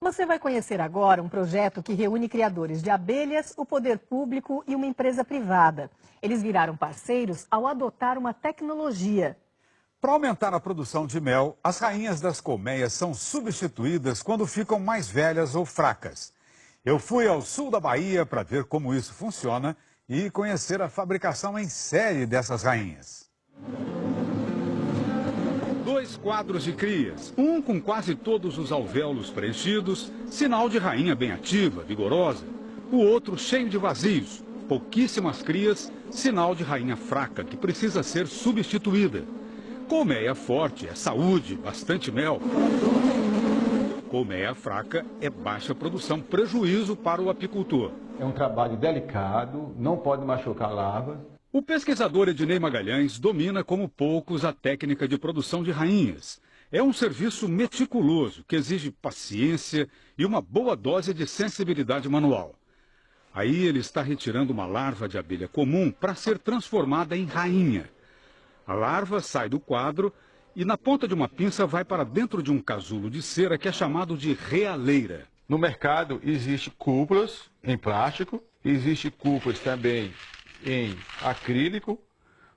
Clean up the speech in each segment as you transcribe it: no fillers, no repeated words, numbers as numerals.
Você vai conhecer agora um projeto que reúne criadores de abelhas, o poder público e uma empresa privada. Eles viraram parceiros ao adotar uma tecnologia. Para aumentar a produção de mel, as rainhas das colmeias são substituídas quando ficam mais velhas ou fracas. Eu fui ao sul da Bahia para ver como isso funciona e conhecer a fabricação em série dessas rainhas. 2 quadros de crias, um com quase todos os alvéolos preenchidos, sinal de rainha bem ativa, vigorosa. O outro cheio de vazios, pouquíssimas crias, sinal de rainha fraca que precisa ser substituída. Colmeia forte é saúde, bastante mel. Colmeia fraca é baixa produção, prejuízo para o apicultor. É um trabalho delicado, não pode machucar larvas. O pesquisador Ednei Magalhães domina como poucos a técnica de produção de rainhas. É um serviço meticuloso que exige paciência e uma boa dose de sensibilidade manual. Aí ele está retirando uma larva de abelha comum para ser transformada em rainha. A larva sai do quadro e na ponta de uma pinça vai para dentro de um casulo de cera que é chamado de realeira. No mercado existe cúpulas em plástico, existe cúpulas também em acrílico,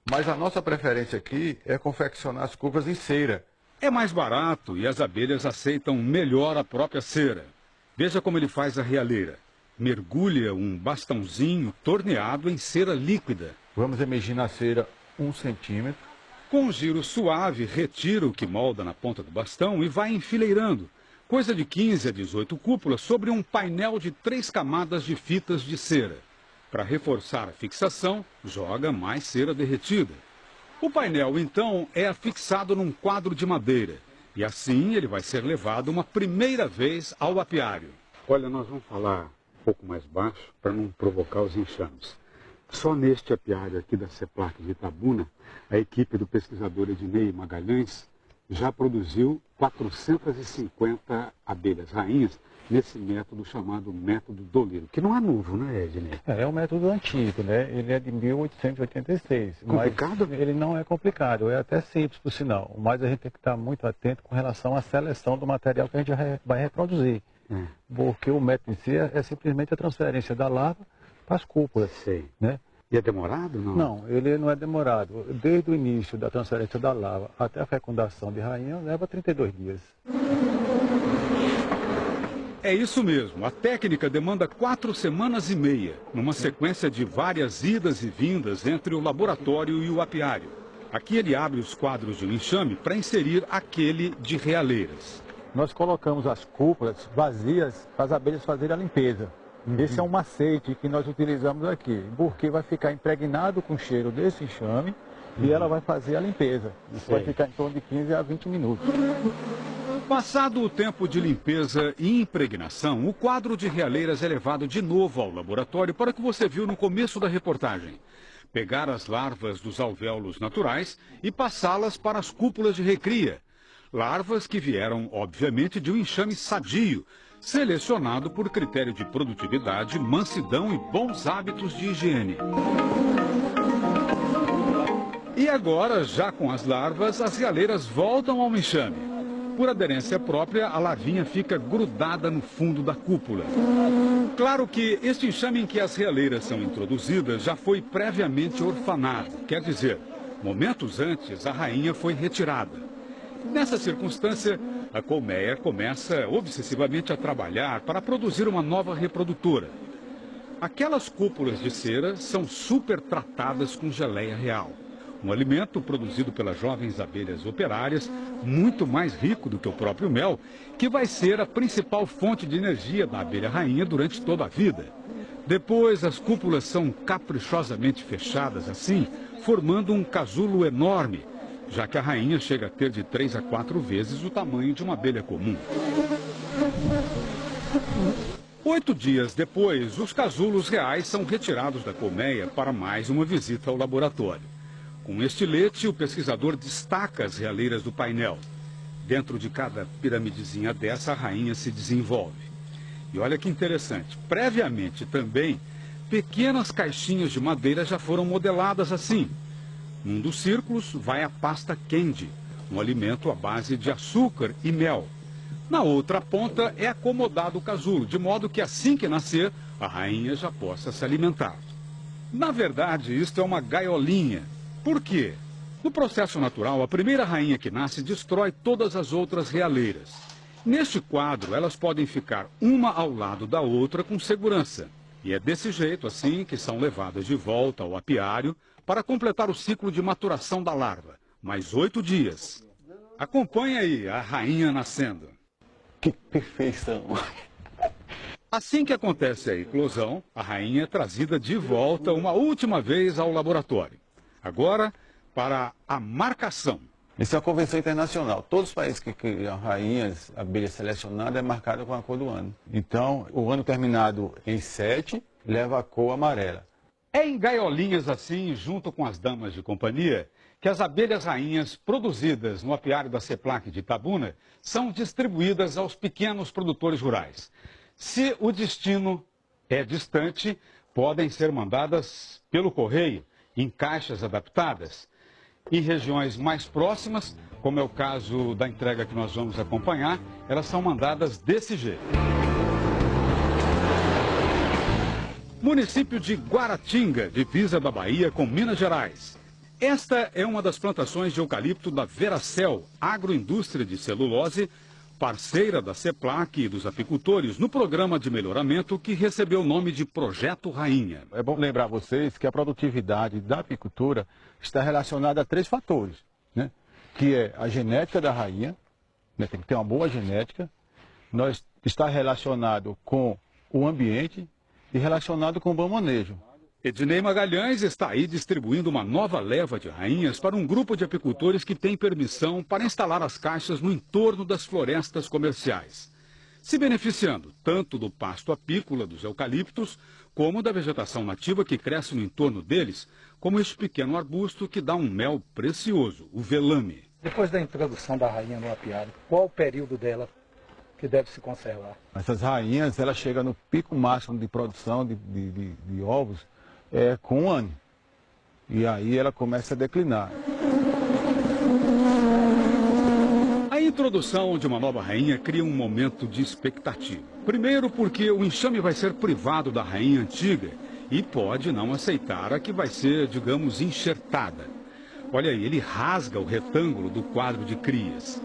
mas a nossa preferência aqui é confeccionar as cúpulas em cera. É mais barato e as abelhas aceitam melhor a própria cera. Veja como ele faz a realeira. Mergulha um bastãozinho torneado em cera líquida. Vamos emergir na cera 1 centímetro. Com um giro suave, retira o que molda na ponta do bastão e vai enfileirando. Coisa de 15 a 18 cúpulas sobre um painel de 3 camadas de fitas de cera. Para reforçar a fixação, joga mais cera derretida. O painel, então, é afixado num quadro de madeira. E assim ele vai ser levado uma primeira vez ao apiário. Olha, nós vamos falar um pouco mais baixo para não provocar os enxames. Só neste apiário aqui da CEPLAC de Itabuna, a equipe do pesquisador Ednei Magalhães já produziu 450 abelhas rainhas nesse método chamado método doleiro, que não é novo, né, Ednei? É um método antigo, né? Ele é de 1886. Complicado? Mas ele não é complicado, é até simples, por sinal. Mas a gente tem que estar muito atento com relação à seleção do material que a gente vai reproduzir. Porque o método em si é simplesmente a transferência da larva para as cúpulas. Sei. Né? E é demorado, não? Não, ele não é demorado. Desde o início da transferência da larva até a fecundação de rainha, leva 32 dias. É isso mesmo. A técnica demanda 4 semanas e meia, numa sequência de várias idas e vindas entre o laboratório e o apiário. Aqui ele abre os quadros de um enxame para inserir aquele de realeiras. Nós colocamos as cúpulas vazias para as abelhas fazerem a limpeza. Esse é um macete que nós utilizamos aqui, porque vai ficar impregnado com o cheiro desse enxame e ela vai fazer a limpeza. Isso vai ficar em torno de 15 a 20 minutos. Passado o tempo de limpeza e impregnação, o quadro de realeiras é levado de novo ao laboratório para o que você viu no começo da reportagem. Pegar as larvas dos alvéolos naturais e passá-las para as cúpulas de recria. Larvas que vieram, obviamente, de um enxame sadio, selecionado por critério de produtividade, mansidão e bons hábitos de higiene. E agora, já com as larvas, as realeiras voltam ao enxame. Por aderência própria, a larvinha fica grudada no fundo da cúpula. Claro que este enxame em que as realeiras são introduzidas já foi previamente orfanado. Quer dizer, momentos antes, a rainha foi retirada. Nessa circunstância, a colmeia começa obsessivamente a trabalhar para produzir uma nova reprodutora. Aquelas cúpulas de cera são super tratadas com geleia real. Um alimento produzido pelas jovens abelhas operárias, muito mais rico do que o próprio mel, que vai ser a principal fonte de energia da abelha rainha durante toda a vida. Depois, as cúpulas são caprichosamente fechadas assim, formando um casulo enorme, já que a rainha chega a ter de 3 a 4 vezes o tamanho de uma abelha comum. 8 dias depois, os casulos reais são retirados da colmeia para mais uma visita ao laboratório. Com um estilete, o pesquisador destaca as realeiras do painel. Dentro de cada piramidezinha dessa, a rainha se desenvolve. E olha que interessante, previamente também, pequenas caixinhas de madeira já foram modeladas assim. Num dos círculos vai a pasta candy, um alimento à base de açúcar e mel. Na outra ponta é acomodado o casulo, de modo que assim que nascer, a rainha já possa se alimentar. Na verdade, isto é uma gaiolinha. Por quê? No processo natural, a primeira rainha que nasce destrói todas as outras realeiras. Neste quadro, elas podem ficar uma ao lado da outra com segurança. E é desse jeito, assim, que são levadas de volta ao apiário para completar o ciclo de maturação da larva. Mais 8 dias. Acompanhe aí a rainha nascendo. Que perfeição! Assim que acontece a eclosão, a rainha é trazida de volta uma última vez ao laboratório. Agora, para a marcação. Isso é uma convenção internacional. Todos os países que criam rainhas, abelhas selecionadas, é marcado com a cor do ano. Então, o ano terminado em 7 leva a cor amarela. É em gaiolinhas assim, junto com as damas de companhia, que as abelhas rainhas produzidas no apiário da CEPLAC de Itabuna são distribuídas aos pequenos produtores rurais. Se o destino é distante, podem ser mandadas pelo correio, em caixas adaptadas. Em regiões mais próximas, como é o caso da entrega que nós vamos acompanhar, elas são mandadas desse jeito. Município de Guaratinga, divisa da Bahia com Minas Gerais. Esta é uma das plantações de eucalipto da Veracel, agroindústria de celulose, parceira da CEPLAC e dos apicultores no programa de melhoramento que recebeu o nome de Projeto Rainha. É bom lembrar vocês que a produtividade da apicultura está relacionada a 3 fatores, né? Que é a genética da rainha, né? Tem que ter uma boa genética, está relacionado com o ambiente e relacionado com o bom manejo. Ednei Magalhães está aí distribuindo uma nova leva de rainhas para um grupo de apicultores que tem permissão para instalar as caixas no entorno das florestas comerciais, se beneficiando tanto do pasto apícola dos eucaliptos, como da vegetação nativa que cresce no entorno deles, como este pequeno arbusto que dá um mel precioso, o velame. Depois da introdução da rainha no apiário, qual o período dela que deve se conservar? Essas rainhas, ela chega no pico máximo de produção de ovos com 1 ano. E aí ela começa a declinar. A introdução de uma nova rainha cria um momento de expectativa. Primeiro porque o enxame vai ser privado da rainha antiga e pode não aceitar a que vai ser, digamos, enxertada. Olha aí, ele rasga o retângulo do quadro de crias.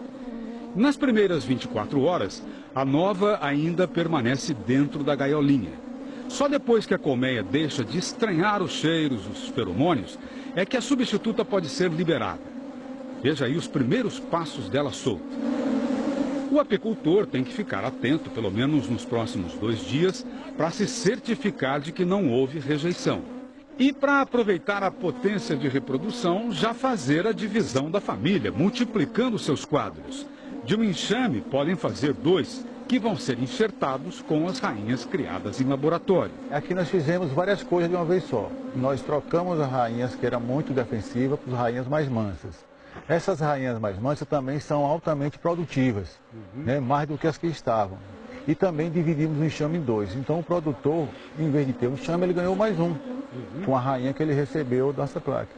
Nas primeiras 24 horas, a nova ainda permanece dentro da gaiolinha. Só depois que a colmeia deixa de estranhar os cheiros, os feromônios, é que a substituta pode ser liberada. Veja aí os primeiros passos dela solta. O apicultor tem que ficar atento, pelo menos nos próximos 2 dias, para se certificar de que não houve rejeição. E para aproveitar a potência de reprodução, já fazer a divisão da família, multiplicando seus quadros. De um enxame, podem fazer 2, que vão ser enxertados com as rainhas criadas em laboratório. Aqui nós fizemos várias coisas de uma vez só. Nós trocamos as rainhas que eram muito defensivas por rainhas mais mansas. Essas rainhas mais mansas também são altamente produtivas, né, mais do que as que estavam. E também dividimos o enxame em 2. Então o produtor, em vez de ter um enxame, ele ganhou mais um, com a rainha que ele recebeu da CEPLAC.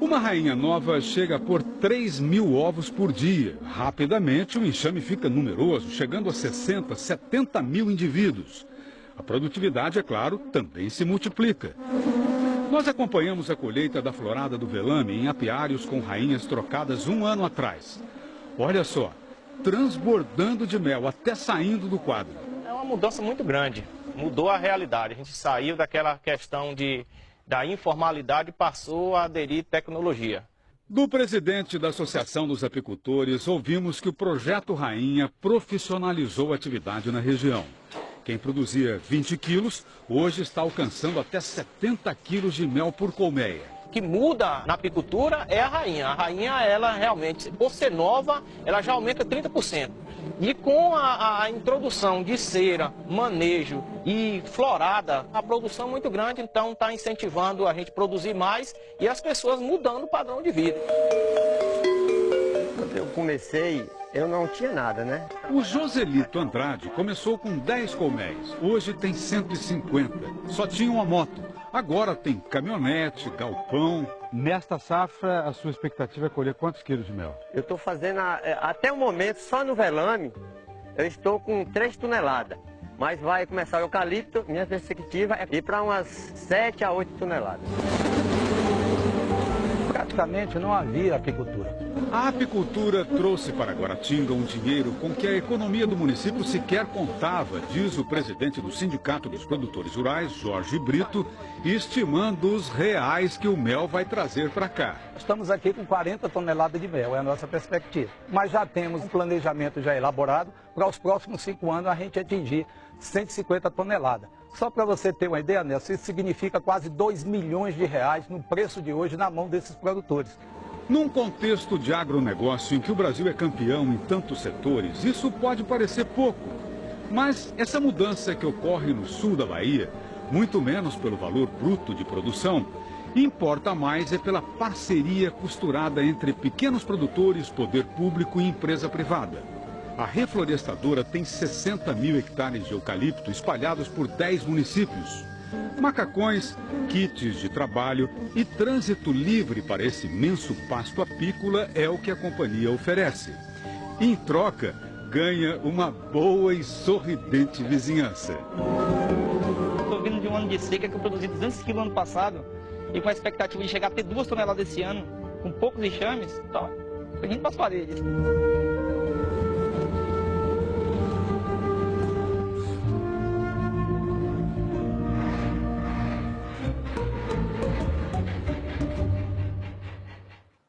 Uma rainha nova chega por 3.000 ovos por dia. Rapidamente, o enxame fica numeroso, chegando a 60, 70 mil indivíduos. A produtividade, é claro, também se multiplica. Nós acompanhamos a colheita da florada do velame em apiários com rainhas trocadas 1 ano atrás. Olha só, transbordando de mel, até saindo do quadro. É uma mudança muito grande, mudou a realidade. A gente saiu daquela questão da informalidade e passou a aderir tecnologia. Do presidente da Associação dos Apicultores, ouvimos que o Projeto Rainha profissionalizou a atividade na região. Quem produzia 20 quilos, hoje está alcançando até 70 quilos de mel por colmeia. O que muda na apicultura é a rainha. A rainha, ela realmente, por ser nova, ela já aumenta 30%. E com a introdução de cera, manejo e florada, a produção é muito grande, então está incentivando a gente a produzir mais e as pessoas mudando o padrão de vida. Quando eu comecei, eu não tinha nada, né? O Joselito Andrade começou com 10 colmeias, hoje tem 150. Só tinha uma moto, agora tem caminhonete, galpão. Nesta safra, a sua expectativa é colher quantos quilos de mel? Eu estou fazendo, até o momento, só no velame, eu estou com 3 toneladas. Mas vai começar o eucalipto, minha perspectiva é ir para umas 7 a 8 toneladas. Praticamente não havia apicultura. A apicultura trouxe para Guaratinga um dinheiro com que a economia do município sequer contava, diz o presidente do Sindicato dos Produtores Rurais, Jorge Brito, estimando os reais que o mel vai trazer para cá. Estamos aqui com 40 toneladas de mel, é a nossa perspectiva. Mas já temos um planejamento já elaborado para os próximos 5 anos a gente atingir 150 toneladas. Só para você ter uma ideia, Nelson, isso significa quase 2 milhões de reais no preço de hoje na mão desses produtores. Num contexto de agronegócio em que o Brasil é campeão em tantos setores, isso pode parecer pouco. Mas essa mudança que ocorre no sul da Bahia, muito menos pelo valor bruto de produção, importa mais é pela parceria costurada entre pequenos produtores, poder público e empresa privada. A reflorestadora tem 60 mil hectares de eucalipto espalhados por 10 municípios. Macacões, kits de trabalho e trânsito livre para esse imenso pasto apícola é o que a companhia oferece. Em troca, ganha uma boa e sorridente vizinhança. Estou vindo de um ano de seca que eu produzi 200 quilos ano passado e com a expectativa de chegar a ter 2 toneladas esse ano, com poucos enxames, então, a gente para as paredes.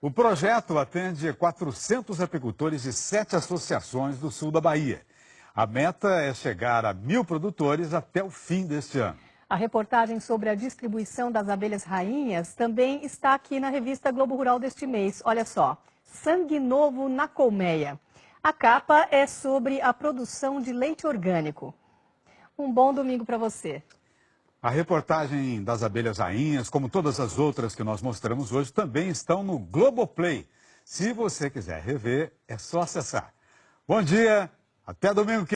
O projeto atende 400 apicultores de 7 associações do sul da Bahia. A meta é chegar a 1.000 produtores até o fim deste ano. A reportagem sobre a distribuição das abelhas rainhas também está aqui na revista Globo Rural deste mês. Olha só, sangue novo na colmeia. A capa é sobre a produção de leite orgânico. Um bom domingo para você. A reportagem das abelhas rainhas, como todas as outras que nós mostramos hoje, também estão no Globoplay. Se você quiser rever, é só acessar. Bom dia, até domingo que